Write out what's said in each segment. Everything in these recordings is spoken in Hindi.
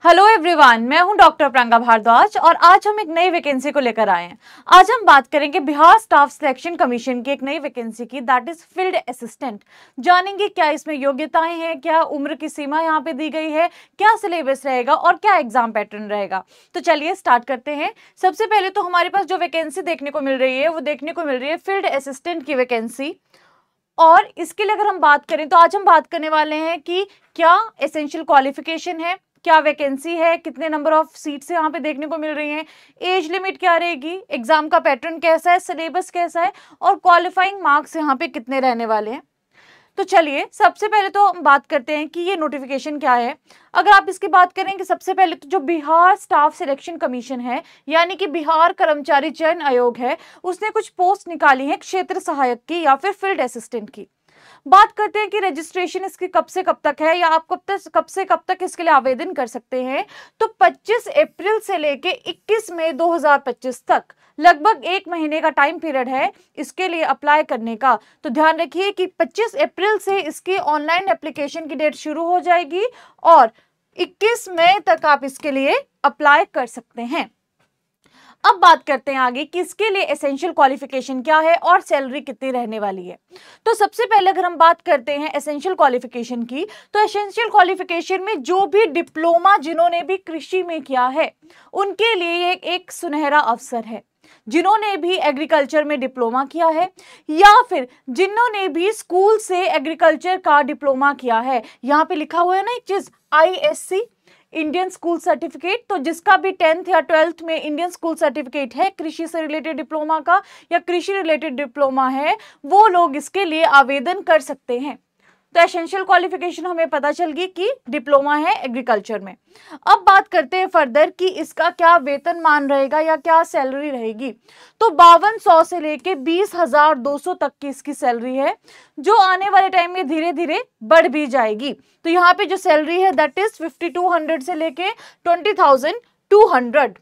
हेलो एवरीवन, मैं हूं डॉक्टर प्रियंका भारद्वाज और आज हम एक नई वैकेंसी को लेकर आए हैं। आज हम बात करेंगे बिहार स्टाफ सिलेक्शन कमीशन की एक नई वैकेंसी की, दैट इज फील्ड असिस्टेंट। जानेंगे क्या इसमें योग्यताएं हैं, क्या उम्र की सीमा यहाँ पे दी गई है, क्या सिलेबस रहेगा और क्या एग्जाम पैटर्न रहेगा। तो चलिए स्टार्ट करते हैं। सबसे पहले तो हमारे पास जो वैकेंसी देखने को मिल रही है वो देखने को मिल रही है फील्ड असिस्टेंट की वैकेंसी। और इसके लिए अगर हम बात करें तो आज हम बात करने वाले हैं कि क्या एसेंशियल क्वालिफिकेशन है, क्या वैकेंसी है, कितने नंबर ऑफ सीट्स यहाँ पे देखने को मिल रही हैं, एज लिमिट क्या रहेगी, एग्जाम का पैटर्न कैसा है, सिलेबस कैसा है और क्वालिफाइंग मार्क्स यहाँ पे कितने रहने वाले हैं। तो चलिए सबसे पहले तो हम बात करते हैं कि ये नोटिफिकेशन क्या है। अगर आप इसकी बात करें कि सबसे पहले तो जो बिहार स्टाफ सिलेक्शन कमीशन है यानी कि बिहार कर्मचारी चयन आयोग है, उसने कुछ पोस्ट निकाली है क्षेत्र सहायक की या फिर फील्ड असिस्टेंट की। बात करते हैं कि रजिस्ट्रेशन इसकी कब से कब तक है या आप कब से कब तक इसके लिए आवेदन कर सकते हैं। तो 25 अप्रैल से लेके 21 मई 2025 तक लगभग एक महीने का टाइम पीरियड है इसके लिए अप्लाई करने का। तो ध्यान रखिए कि 25 अप्रैल से इसकी ऑनलाइन एप्लीकेशन की डेट शुरू हो जाएगी और 21 मई तक आप इसके लिए अप्लाई कर सकते हैं। अब बात करते हैं आगे कि इसके लिए एसेंशियल क्वालिफिकेशन क्या है और सैलरी कितनी रहने वाली है। तो सबसे पहले अगर हम बात करते हैं एसेंशियल क्वालिफिकेशन की, तो एसेंशियल क्वालिफिकेशन में जो भी डिप्लोमा जिन्होंने भी कृषि में किया है उनके लिए एक सुनहरा अवसर है। जिन्होंने भी एग्रीकल्चर में डिप्लोमा किया है या फिर जिन्होंने भी स्कूल से एग्रीकल्चर का डिप्लोमा किया है, यहाँ पे लिखा हुआ है ना एक चीज ISC इंडियन स्कूल सर्टिफिकेट, तो जिसका भी 10th या 12th में इंडियन स्कूल सर्टिफिकेट है कृषि से रिलेटेड डिप्लोमा का या कृषि रिलेटेड डिप्लोमा है, वो लोग इसके लिए आवेदन कर सकते हैं। तो एसेंशियल क्वालिफिकेशन हमें पता चल गई कि डिप्लोमा है एग्रीकल्चर में। अब बात करते हैं फर्दर कि इसका क्या वेतनमान रहेगा या क्या सैलरी रहेगी। तो 5200 से लेके 20,200 तक की इसकी सैलरी है, जो आने वाले टाइम में धीरे धीरे बढ़ भी जाएगी। तो यहाँ पे जो सैलरी है दैट इज 5200 से लेके 20,200।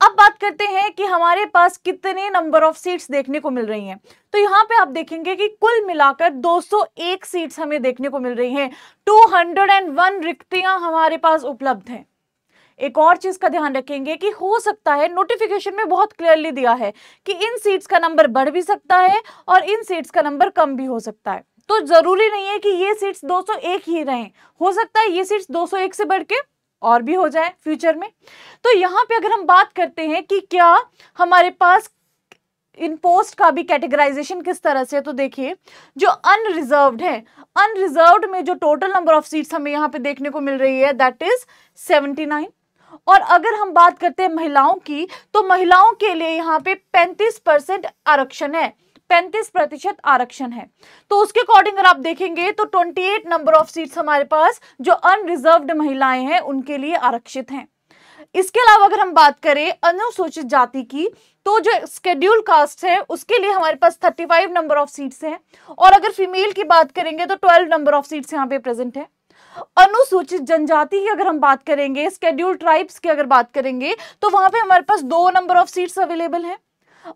अब बात करते हैं कि हमारे पास कितने नंबर ऑफ सीट्स देखने को मिल रही हैं। तो यहाँ पे आप देखेंगे कि कुल मिलाकर 201 सीट्स हमें देखने को मिल रही हैं। 201 रिक्तियां हमारे पास उपलब्ध हैं। एक और चीज का ध्यान रखेंगे कि हो सकता है नोटिफिकेशन में बहुत क्लियरली दिया है कि इन सीट्स का नंबर बढ़ भी सकता है और इन सीट्स का नंबर कम भी हो सकता है। तो जरूरी नहीं है कि ये सीट्स 201 ही रहें, हो सकता है ये सीट्स 201 से बढ़ के और भी हो जाए फ्यूचर में। तो यहाँ पे अगर हम बात करते हैं कि क्या हमारे पास इन पोस्ट का भी कैटेगराइजेशन किस तरह से, तो देखिए जो अनरिजर्व्ड है, अनरिजर्व्ड में जो टोटल नंबर ऑफ सीट्स हमें यहाँ पे देखने को मिल रही है दैट इज 79। और अगर हम बात करते हैं महिलाओं की, तो महिलाओं के लिए यहाँ पे 35% आरक्षण है, 35% आरक्षण है। तो उसके अकॉर्डिंग अगर आप देखेंगे तो 28 नंबर ऑफ सीट्स हमारे पास जो अनरिजर्व्ड महिलाएं हैं उनके लिए आरक्षित हैं। इसके अलावा अगर हम बात करें अनुसूचित जाति की, तो जो शेड्यूल कास्ट है उसके लिए हमारे पास 35 नंबर ऑफ सीट्स हैं। और अगर फीमेल की बात करेंगे तो 12 नंबर ऑफ सीट्स यहाँ पे प्रेजेंट है। अनुसूचित जनजाति की अगर हम बात करेंगे, शेड्यूल ट्राइब्स की अगर बात करेंगे, तो वहां पे हमारे पास 2 नंबर ऑफ सीट्स अवेलेबल है।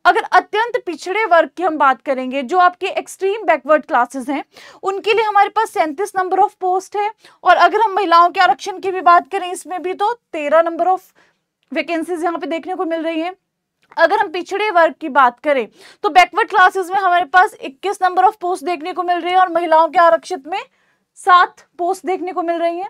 अगर अत्यंत पिछड़े वर्ग की हम बात करेंगे, जो आपके एक्सट्रीम बैकवर्ड क्लासेस हैं, उनके लिए हमारे पास 37 नंबर ऑफ पोस्ट है। और अगर हम महिलाओं के आरक्षण की भी बात करें, इसमें भी तो 13 नंबर ऑफ वैकेंसीज यहाँ पे देखने को मिल रही है। अगर हम पिछड़े वर्ग की बात करें तो बैकवर्ड क्लासेस में हमारे पास 21 नंबर ऑफ पोस्ट देखने को मिल रही है और महिलाओं के आरक्षित में 7 पोस्ट देखने को मिल रही है।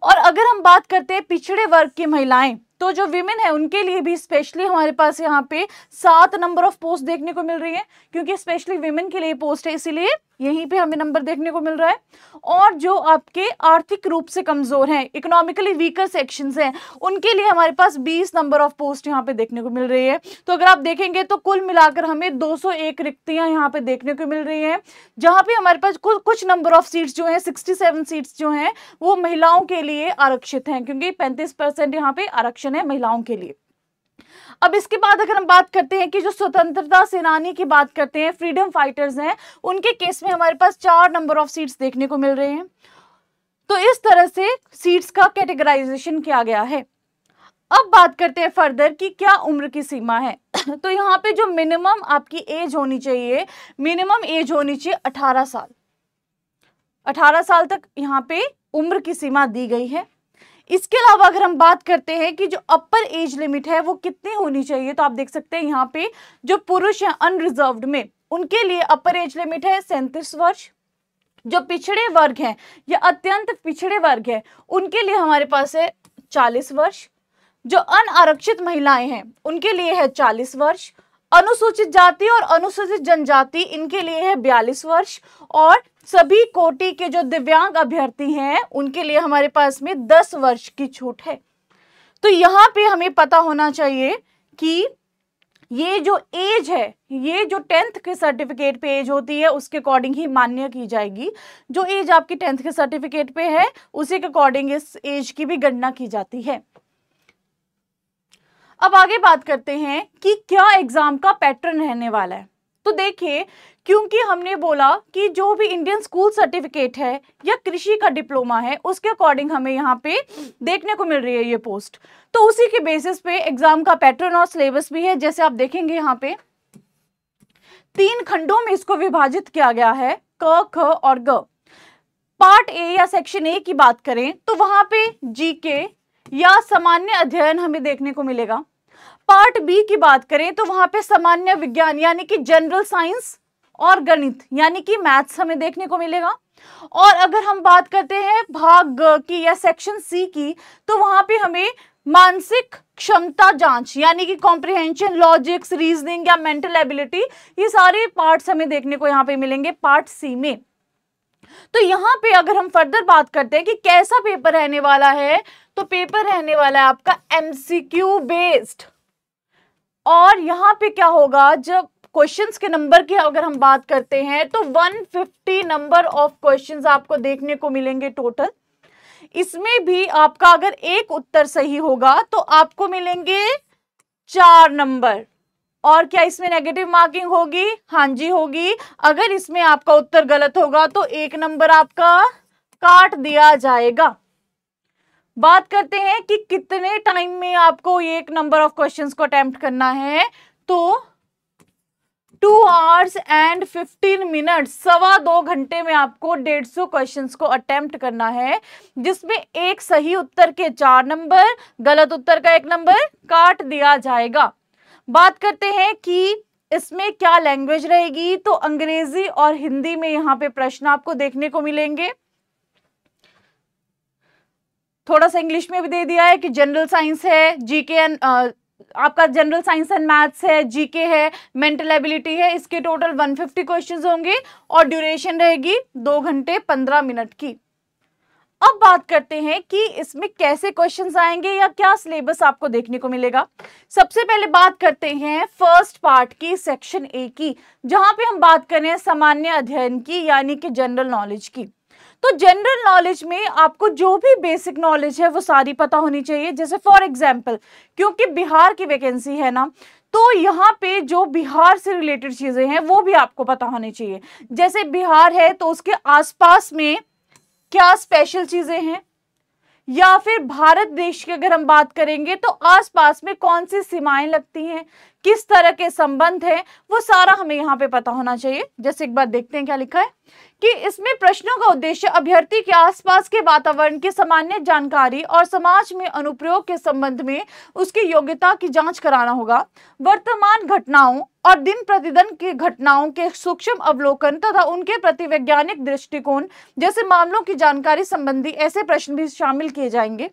और अगर हम बात करते हैं पिछड़े वर्ग की महिलाएं, तो जो विमेन है उनके लिए भी स्पेशली हमारे पास यहाँ पे 7 नंबर ऑफ पोस्ट देखने को मिल रही है, क्योंकि स्पेशली विमेन के लिए पोस्ट है, इसीलिए यहीं पे हमें नंबर देखने को मिल रहा है। और जो आपके आर्थिक रूप से कमजोर हैं, इकोनॉमिकली वीकर सेक्शंस हैं, उनके लिए हमारे पास 20 नंबर ऑफ पोस्ट यहाँ पे देखने को मिल रही है। तो अगर आप देखेंगे तो कुल मिलाकर हमें 201 रिक्तियां यहाँ पे देखने को मिल रही है, जहां पे हमारे पास कुछ नंबर ऑफ सीट्स जो है 67 सीट्स जो हैं वो महिलाओं के लिए आरक्षित हैं, क्योंकि 35% यहाँ पे आरक्षण है महिलाओं के लिए। अब इसके बाद अगर हम बात करते हैं कि जो स्वतंत्रता सेनानी की बात करते हैं, फ्रीडम फाइटर्स हैं, उनके केस में हमारे पास 4 नंबर ऑफ सीट्स देखने को मिल रहे हैं। तो इस तरह से सीट्स का कैटेगराइजेशन किया गया है। अब बात करते हैं फर्दर कि क्या उम्र की सीमा है। तो यहाँ पे जो मिनिमम आपकी एज होनी चाहिए, मिनिमम एज होनी चाहिए 18 साल। 18 साल तक यहाँ पे उम्र की सीमा दी गई है। इसके अलावा अगर हम बात करते हैं कि जो अपर एज लिमिट है वो कितनी होनी चाहिए, तो आप देख सकते हैं यहाँ पे जो पुरुष हैं अनरिजर्व्ड में, उनके लिए अपर एज लिमिट है 37 वर्ष। जो पिछड़े वर्ग हैं या अत्यंत पिछड़े वर्ग हैं उनके लिए हमारे पास है 40 वर्ष। जो अनारक्षित महिलाएं हैं उनके लिए है 40 वर्ष। अनुसूचित जाति और अनुसूचित जनजाति इनके लिए है 42 वर्ष। और सभी कोटि के जो दिव्यांग अभ्यर्थी हैं उनके लिए हमारे पास में 10 वर्ष की छूट है। तो यहाँ पे हमें पता होना चाहिए कि ये जो एज है, ये जो 10th के सर्टिफिकेट पे एज होती है उसके अकॉर्डिंग ही मान्य की जाएगी। जो एज आपकी 10th के सर्टिफिकेट पे है उसी के अकॉर्डिंग इस एज की भी गणना की जाती है। अब आगे बात करते हैं कि क्या एग्जाम का पैटर्न रहने वाला है। तो देखिए, क्योंकि हमने बोला कि जो भी इंडियन स्कूल सर्टिफिकेट है या कृषि का डिप्लोमा है उसके अकॉर्डिंग हमें यहाँ पे देखने को मिल रही है ये पोस्ट, तो उसी के बेसिस पे एग्जाम का पैटर्न और सिलेबस भी है। जैसे आप देखेंगे यहाँ पे 3 खंडों में इसको विभाजित किया गया है, क, ख और ग। पार्ट ए या सेक्शन ए की बात करें तो वहां पे जीके या सामान्य अध्ययन हमें देखने को मिलेगा। पार्ट बी की बात करें तो वहां पे सामान्य विज्ञान यानी कि जनरल साइंस और गणित यानी कि मैथ्स हमें देखने को मिलेगा। और अगर हम बात करते हैं भाग ग की या सेक्शन सी की तो वहां पे हमें मानसिक क्षमता जांच यानी कि कॉम्प्रिहेंशन, लॉजिक्स, रीजनिंग या मेंटल एबिलिटी, ये सारे पार्ट्स हमें देखने को यहाँ पे मिलेंगे पार्ट सी में। तो यहाँ पे अगर हम फर्दर बात करते हैं कि कैसा पेपर रहने वाला है, तो पेपर रहने वाला है आपका एमसीक्यू बेस्ड। और यहाँ पे क्या होगा, जब क्वेश्चंस के नंबर की अगर हम बात करते हैं तो 150 नंबर ऑफ क्वेश्चंस आपको देखने को मिलेंगे टोटल। इसमें भी आपका अगर एक उत्तर सही होगा तो आपको मिलेंगे 4 नंबर। और क्या इसमें नेगेटिव मार्किंग होगी? हाँ जी होगी। अगर इसमें आपका उत्तर गलत होगा तो 1 नंबर आपका काट दिया जाएगा। बात करते हैं कि कितने टाइम में आपको 1 नंबर ऑफ क्वेश्चंस को अटेम्प्ट करना है, तो 2 hours and 15 minutes, 2.25 घंटे में आपको 150 क्वेश्चंस को अटेम्प्ट करना है, जिसमें एक सही उत्तर के 4 नंबर, गलत उत्तर का 1 नंबर काट दिया जाएगा। बात करते हैं कि इसमें क्या लैंग्वेज रहेगी, तो अंग्रेजी और हिंदी में यहाँ पे प्रश्न आपको देखने को मिलेंगे। थोड़ा सा इंग्लिश में भी दे दिया है कि जनरल साइंस है, जीके एंड आपका जनरल साइंस एंड मैथ्स है, जीके है, मेंटल एबिलिटी है। इसके टोटल 150 क्वेश्चंस होंगे और ड्यूरेशन रहेगी 2 घंटे 15 मिनट की। अब बात करते हैं कि इसमें कैसे क्वेश्चंस आएंगे या क्या सिलेबस आपको देखने को मिलेगा। सबसे पहले बात करते हैं फर्स्ट पार्ट की, सेक्शन ए की, जहां पे हम बात कर रहे हैं सामान्य अध्ययन की यानी कि जनरल नॉलेज की। तो जनरल नॉलेज में आपको जो भी बेसिक नॉलेज है वो सारी पता होनी चाहिए। जैसे फॉर एग्जांपल, क्योंकि बिहार की वैकेंसी है ना, तो यहाँ पे जो बिहार से रिलेटेड चीजें हैं वो भी आपको पता होनी चाहिए। जैसे बिहार है तो उसके आसपास में क्या स्पेशल चीजें हैं, या फिर भारत देश की अगर हम बात करेंगे तो आसपास में कौन सी सीमाएं लगती हैं, किस तरह के संबंध हैं, वो सारा हमें यहाँ पे पता होना चाहिए। जैसे एक बार देखते हैं क्या लिखा है कि इसमें प्रश्नों का उद्देश्य अभ्यर्थी के आसपास के वातावरण की सामान्य जानकारी और समाज में अनुप्रयोग के संबंध में उसकी योग्यता की जांच कराना होगा। वर्तमान घटनाओं और दिन प्रतिदिन की घटनाओं के सूक्ष्म अवलोकन तथा उनके प्रति वैज्ञानिक दृष्टिकोण जैसे मामलों की जानकारी संबंधी ऐसे प्रश्न भी शामिल किए जाएंगे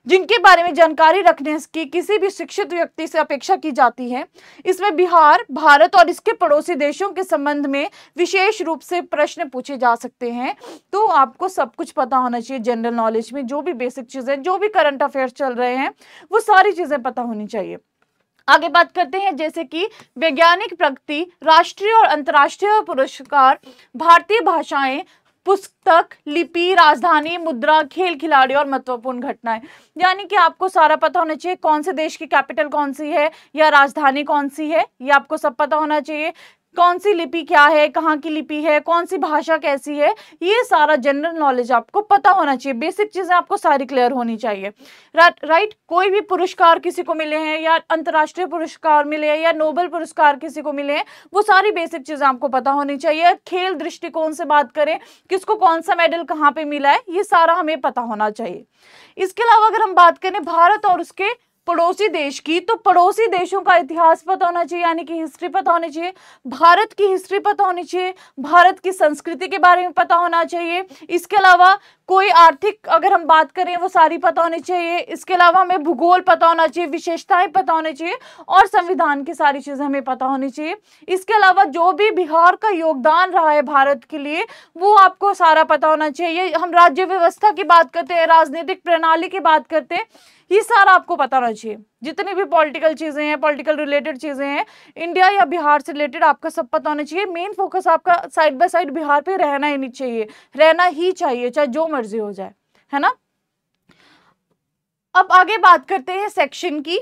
जिनके बारे में जानकारी रखने की किसी भी शिक्षित व्यक्ति से अपेक्षा की जाती है। इसमें बिहार, भारत और इसके पड़ोसी देशों के संबंध में विशेष रूप से प्रश्न पूछे जा सकते हैं। तो आपको सब कुछ पता होना चाहिए जनरल नॉलेज में, जो भी बेसिक चीजें, जो भी करंट अफेयर्स चल रहे हैं वो सारी चीजें पता होनी चाहिए। आगे बात करते हैं जैसे कि वैज्ञानिक प्रगति, राष्ट्रीय और अंतर्राष्ट्रीय पुरस्कार, भारतीय भाषाएं, पुस्तक, लिपि, राजधानी, मुद्रा, खेल खिलाड़ी और महत्वपूर्ण घटनाएं। यानी कि आपको सारा पता होना चाहिए, कौन से देश की कैपिटल कौन सी है या राजधानी कौन सी है, ये आपको सब पता होना चाहिए। कौन सी लिपि क्या है, कहाँ की लिपि है, कौन सी भाषा कैसी है, ये सारा जनरल नॉलेज आपको पता होना चाहिए। बेसिक चीजें आपको सारी क्लियर होनी चाहिए। राइट, कोई भी पुरस्कार किसी को मिले हैं या अंतर्राष्ट्रीय पुरस्कार मिले हैं या नोबेल पुरस्कार किसी को मिले हैं, वो सारी बेसिक चीजें आपको पता होनी चाहिए। खेल दृष्टिकोण से बात करें, किसको कौन सा मेडल कहाँ पे मिला है, ये सारा हमें पता होना चाहिए। इसके अलावा अगर हम बात करें भारत और उसके पड़ोसी देश की, तो पड़ोसी देशों का इतिहास पता होना चाहिए, यानी कि हिस्ट्री पता होनी चाहिए। भारत की हिस्ट्री पता होनी चाहिए, भारत की संस्कृति के बारे में पता होना चाहिए। इसके अलावा कोई आर्थिक अगर हम बात करें वो सारी पता होनी चाहिए। इसके अलावा हमें भूगोल पता होना चाहिए, विशेषताएं पता होनी चाहिए और संविधान की सारी चीजें हमें पता होनी चाहिए। इसके अलावा जो भी बिहार का योगदान रहा है भारत के लिए, वो आपको सारा पता होना चाहिए। हम राज्य व्यवस्था की बात करते हैं, राजनीतिक प्रणाली की बात करते हैं, ये सारा आपको पता होना चाहिए। जितनी भी पॉलिटिकल चीजें हैं, पॉलिटिकल रिलेटेड चीजें हैं, इंडिया या बिहार से रिलेटेड आपका सब पता होना चाहिए। मेन फोकस आपका साइड बाय साइड बिहार पे रहना ही नहीं चाहिए, रहना ही चाहिए, चाहे जो मर्जी हो जाए, है ना। अब आगे बात करते हैं सेक्शन की।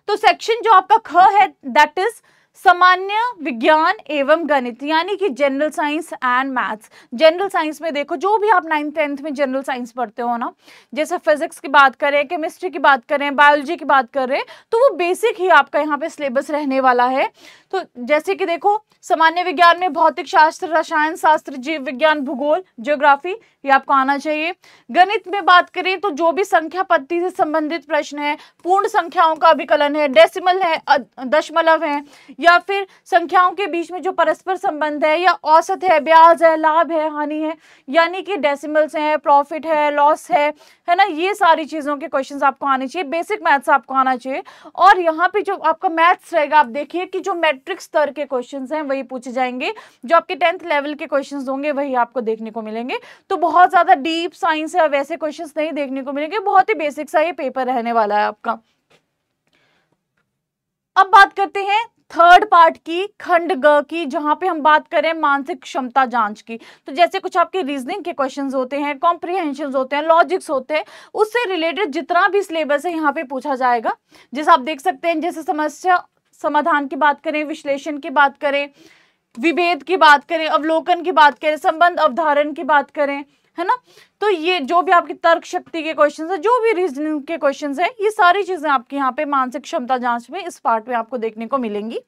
तो सेक्शन जो आपका ख है, दैट इज सामान्य विज्ञान एवं गणित, यानी कि general science and maths. General science में देखो, जो भी आप 9th 10th में जनरल साइंस पढ़ते हो ना, जैसे फिजिक्स की बात करें, केमिस्ट्री की बात करें, बायोलॉजी की बात करें, तो वो बेसिक ही आपका यहाँ पे सिलेबस रहने वाला है। तो जैसे कि देखो, सामान्य विज्ञान में भौतिक शास्त्र, रसायन शास्त्र, जीव विज्ञान, भूगोल, ज्योग्राफी, ये आपको आना चाहिए। गणित में बात करें तो जो भी संख्या पद्धति से संबंधित प्रश्न है, पूर्ण संख्याओं का अभिकलन है, डेसिमल है, दशमलव है, या फिर संख्याओं के बीच में जो परस्पर संबंध है, या औसत है, ब्याज है, लाभ है, हानि है, यानी कि डेसिमल्स है, प्रॉफिट है, लॉस है ना, ये सारी चीजों के क्वेश्चंस आपको आने चाहिए। बेसिक मैथ्स आपको आना चाहिए। और यहाँ पे जो आपका मैथ्स रहेगा, आप देखिए कि जो मैट्रिक स्तर के क्वेश्चंस हैं वही पूछे जाएंगे, जो आपके 10th लेवल के क्वेश्चंस होंगे वही आपको देखने को मिलेंगे। तो बहुत ज्यादा डीप साइंस या वैसे क्वेश्चंस नहीं देखने को मिलेंगे, बहुत ही बेसिक सा ये पेपर रहने वाला है आपका। अब बात करते हैं थर्ड पार्ट की, खंड ग की, जहां पे हम बात करें मानसिक क्षमता जांच की। तो जैसे कुछ आपके रीजनिंग के क्वेश्चंस होते हैं, कॉम्प्रिहेंशन होते हैं, लॉजिक्स होते हैं, उससे रिलेटेड जितना भी सिलेबस है यहाँ पे पूछा जाएगा। जैसे आप देख सकते हैं, जैसे समस्या समाधान की बात करें, विश्लेषण की बात करें, विभेद की बात करें, अवलोकन की बात करें, संबंध अवधारण की बात करें, है ना। तो ये जो भी आपकी तर्क शक्ति के क्वेश्चंस है, जो भी रीजनिंग के क्वेश्चंस है, ये सारी चीजें आपके यहाँ पे मानसिक क्षमता जांच में इस पार्ट में आपको देखने को मिलेंगी।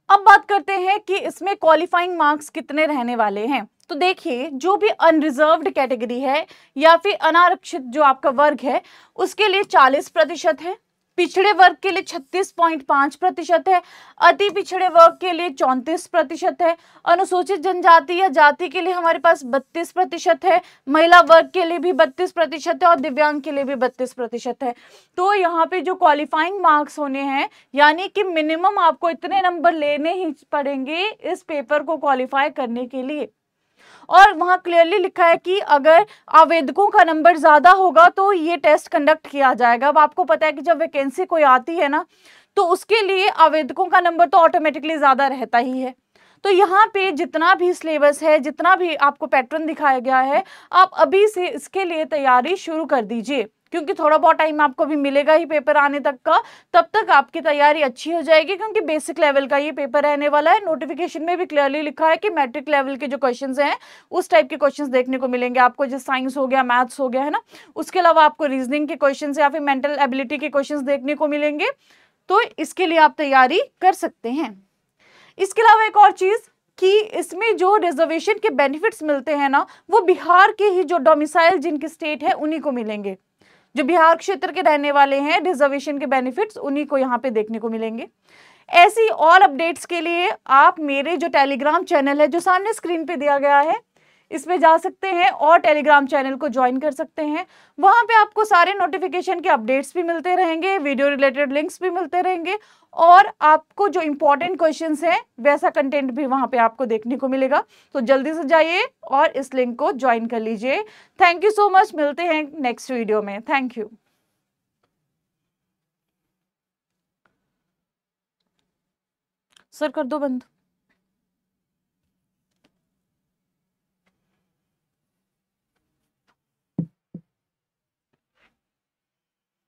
अब बात करते हैं कि इसमें क्वालिफाइंग मार्क्स कितने रहने वाले हैं। तो देखिए, जो भी अनरिजर्व्ड कैटेगरी है या फिर अनारक्षित जो आपका वर्ग है, उसके लिए 40% है, पिछड़े वर्ग के लिए 36.5% है, अति पिछड़े वर्ग के लिए 34% है, अनुसूचित जनजाति या जाति के लिए हमारे पास 32% है, महिला वर्ग के लिए भी 32% है और दिव्यांग के लिए भी 32% है। तो यहाँ पे जो क्वालिफाइंग मार्क्स होने हैं, यानी कि मिनिमम आपको इतने नंबर लेने ही पड़ेंगे इस पेपर को क्वालिफाई करने के लिए। और वहां क्लियरली लिखा है कि अगर आवेदकों का नंबर ज्यादा होगा तो ये टेस्ट कंडक्ट किया जाएगा। अब आपको पता है कि जब वैकेंसी कोई आती है ना, तो उसके लिए आवेदकों का नंबर तो ऑटोमेटिकली ज्यादा रहता ही है। तो यहाँ पे जितना भी सिलेबस है, जितना भी आपको पैटर्न दिखाया गया है, आप अभी से इसके लिए तैयारी शुरू कर दीजिए, क्योंकि थोड़ा बहुत टाइम आपको भी मिलेगा ही पेपर आने तक का। तब तक आपकी तैयारी अच्छी हो जाएगी, क्योंकि बेसिक लेवल का ये पेपर रहने वाला है। नोटिफिकेशन में भी क्लियरली लिखा है कि मैट्रिक लेवल के जो क्वेश्चंस हैं, उस टाइप के क्वेश्चंस देखने को मिलेंगे आपको, जैसे साइंस हो गया, मैथ्स हो गया, है ना। उसके अलावा आपको रीजनिंग के क्वेश्चंस या फिर मेंटल एबिलिटी के क्वेश्चंस देखने को मिलेंगे। तो इसके लिए आप तैयारी कर सकते हैं। इसके अलावा एक और चीज कि इसमें जो रिजर्वेशन के बेनिफिट्स मिलते हैं ना, वो बिहार के ही जो डोमिसाइल जिनकी स्टेट है उन्हीं को मिलेंगे। जो बिहार क्षेत्र के रहने वाले हैं, रिजर्वेशन के बेनिफिट्स उन्हीं को यहाँ पे देखने को मिलेंगे। ऐसी और अपडेट्स के लिए आप मेरे जो टेलीग्राम चैनल है, जो सामने स्क्रीन पे दिया गया है, इसमें जा सकते हैं और टेलीग्राम चैनल को ज्वाइन कर सकते हैं। वहां पे आपको सारे नोटिफिकेशन के अपडेट्स भी मिलते रहेंगे, वीडियो रिलेटेड लिंक्स भी मिलते रहेंगे, और आपको जो इंपॉर्टेंट क्वेश्चंस हैं वैसा कंटेंट भी वहां पे आपको देखने को मिलेगा। तो जल्दी से जाइए और इस लिंक को ज्वाइन कर लीजिए। थैंक यू सो मच, मिलते हैं नेक्स्ट वीडियो में। Thank you. सर कर दो बंद।